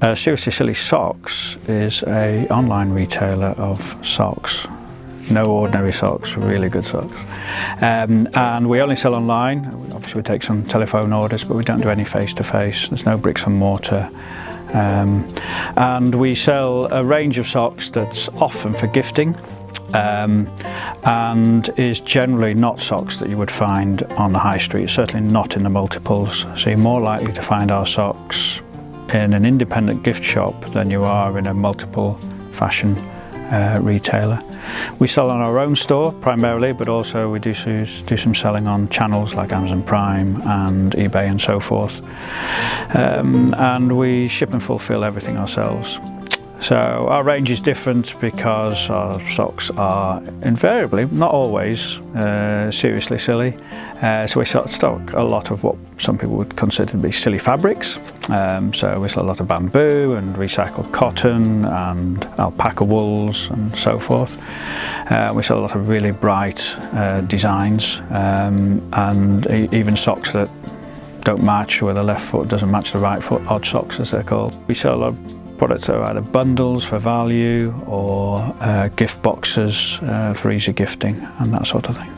Seriously Silly Socks is an online retailer of socks. No ordinary socks, really good socks. And we only sell online. Obviously we take some telephone orders, but we don't do any face-to-face. There's no bricks and mortar. And we sell a range of socks that's often for gifting, and is generally not socks that you would find on the high street, certainly not in the multiples. So you're more likely to find our socks in an independent gift shop than you are in a multiple fashion retailer. We sell on our own store primarily, but also we do some selling on channels like Amazon Prime and eBay and so forth. And we ship and fulfill everything ourselves. So our range is different because our socks are invariably, not always, seriously silly. So we stock a lot of what some people would consider to be silly fabrics. So we sell a lot of bamboo and recycled cotton and alpaca wools and so forth. We sell a lot of really bright designs, and even socks that don't match, where the left foot doesn't match the right foot, odd socks as they're called. We sell a lot of products that are either bundles for value or gift boxes for easy gifting and that sort of thing.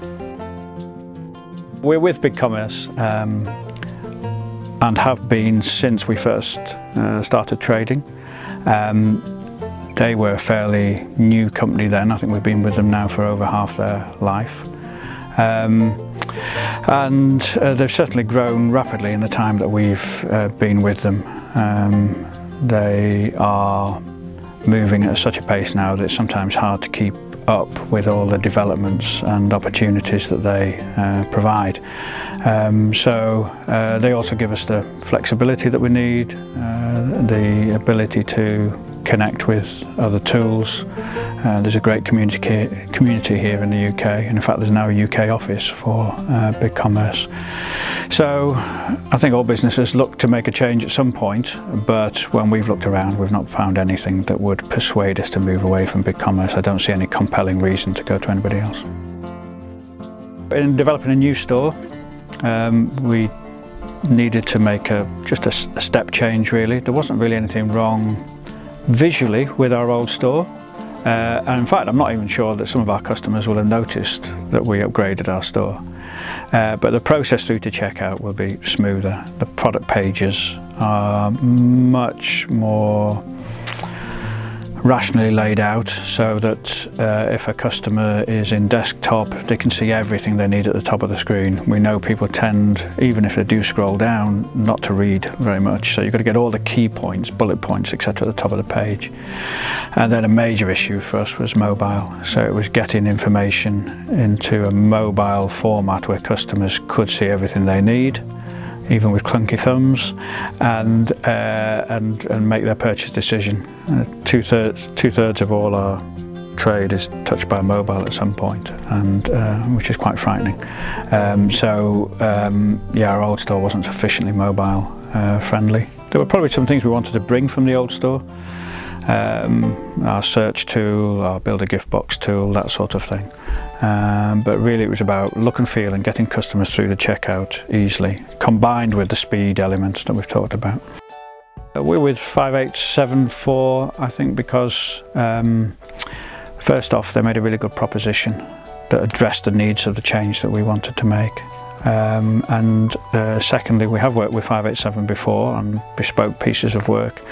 We're with BigCommerce and have been since we first started trading. They were a fairly new company then. I think we've been with them now for over half their life. And they've certainly grown rapidly in the time that we've been with them. They are moving at such a pace now that it's sometimes hard to keep up with all the developments and opportunities that they provide. So they also give us the flexibility that we need, the ability to connect with other tools. There's a great community here in the UK, and in fact there's now a UK office for BigCommerce. So I think all businesses look to make a change at some point, but when we've looked around we've not found anything that would persuade us to move away from BigCommerce. I don't see any compelling reason to go to anybody else. In developing a new store, we needed to make just a step change really. There wasn't really anything wrong visually with our old store. And in fact, I'm not even sure that some of our customers will have noticed that we upgraded our store. But the process through to checkout will be smoother. The product pages are much more rationally laid out, so that if a customer is in desktop, they can see everything they need at the top of the screen. We know people tend, even if they do scroll down, not to read very much, so you've got to get all the key points, bullet points, etc. at the top of the page. And then a major issue for us was mobile, so it was getting information into a mobile format where customers could see everything they need, even with clunky thumbs, and make their purchase decision. Two-thirds of all our trade is touched by mobile at some point, and which is quite frightening. Yeah, our old store wasn't sufficiently mobile friendly. There were probably some things we wanted to bring from the old store. Our search tool, our build a gift box tool, that sort of thing. But really it was about look and feel and getting customers through the checkout easily, combined with the speed element that we've talked about. We're with 5874, I think, because first off they made a really good proposition that addressed the needs of the change that we wanted to make. And secondly, we have worked with 587 before on bespoke pieces of work,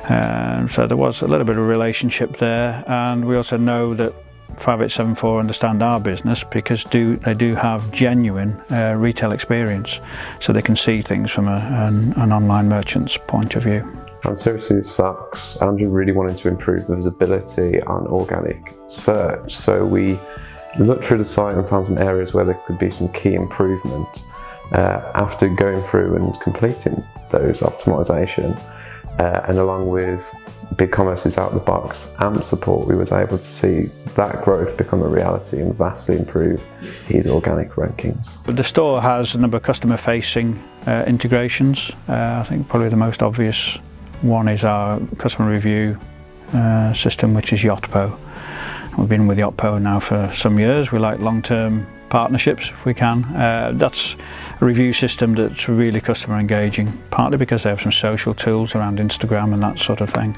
so there was a little bit of relationship there, and we also know that 5874 understand our business because they do have genuine retail experience, so they can see things from an online merchant's point of view. And Seriously Socks, Andrew really wanted to improve the visibility on organic search, so we looked through the site and found some areas where there could be some key improvement. After going through and completing those optimization, and along with BigCommerce's out-of-the-box AMP support, we was able to see that growth become a reality and vastly improve his organic rankings. The store has a number of customer-facing integrations. I think probably the most obvious one is our customer review system, which is Yotpo. We've been with Yotpo now for some years. We like long-term partnerships if we can. That's a review system that's really customer engaging, partly because they have some social tools around Instagram and that sort of thing,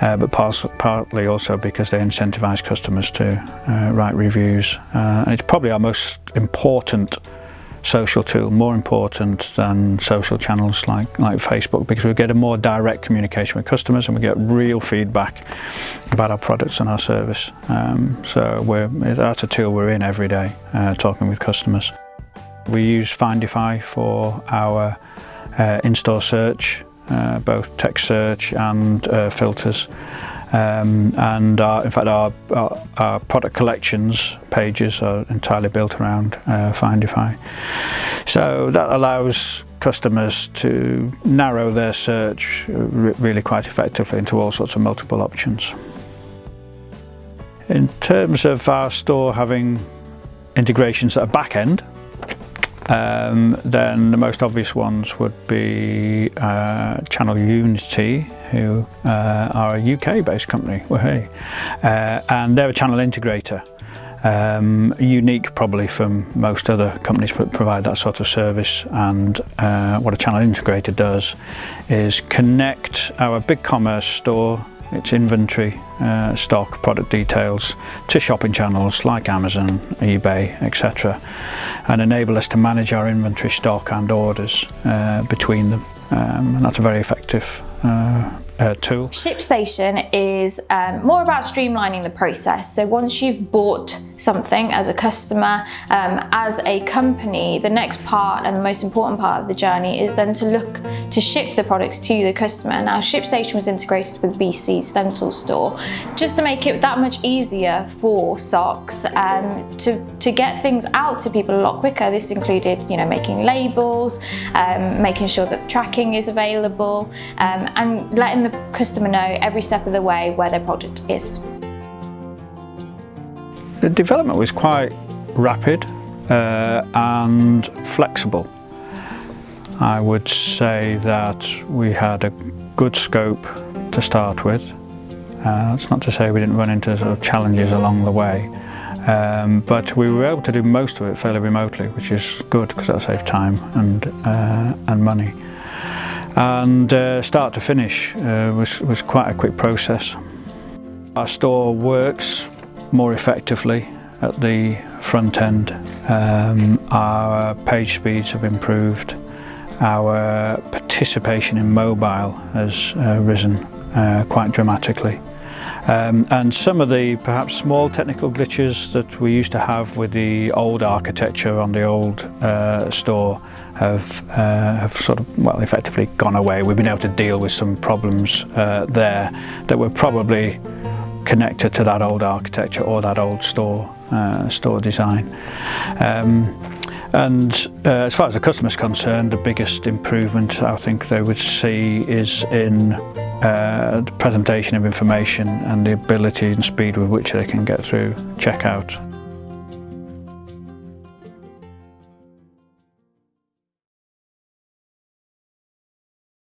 but partly also because they incentivize customers to write reviews. And it's probably our most important social tool, more important than social channels like Facebook, because we get a more direct communication with customers and we get real feedback about our products and our service. So that's a tool we're in every day, talking with customers. We use Findify for our in-store search, both text search and filters. And in fact our product collections pages are entirely built around Findify. So that allows customers to narrow their search really quite effectively into all sorts of multiple options. In terms of our store having integrations at a back end, then the most obvious ones would be Channel Unity, who are a UK-based company, and they're a channel integrator, unique probably from most other companies that provide that sort of service. And what a channel integrator does is connect our BigCommerce store, its inventory, stock, product details, to shopping channels like Amazon, eBay, etc., and enable us to manage our inventory, stock and orders between them. And that's a very effective tool. ShipStation is more about streamlining the process. So once you've bought something as a customer, as a company, the next part and the most important part of the journey is then to look to ship the products to the customer. Now ShipStation was integrated with BC's Stencil store just to make it that much easier for socks to get things out to people a lot quicker. This included, making labels, making sure that tracking is available, and letting the customer know every step of the way where their product is. The development was quite rapid and flexible. I would say that we had a good scope to start with. That's not to say we didn't run into sort of challenges along the way, but we were able to do most of it fairly remotely, which is good because that saved time and money. And start to finish was quite a quick process. Our store works more effectively at the front end. Our page speeds have improved. Our participation in mobile has risen quite dramatically. And some of the perhaps small technical glitches that we used to have with the old architecture on the old store have sort of, effectively gone away. We've been able to deal with some problems there that were probably connected to that old architecture or that old store design. And as far as the customer's concerned, the biggest improvement I think they would see is in the presentation of information and the ability and speed with which they can get through checkout.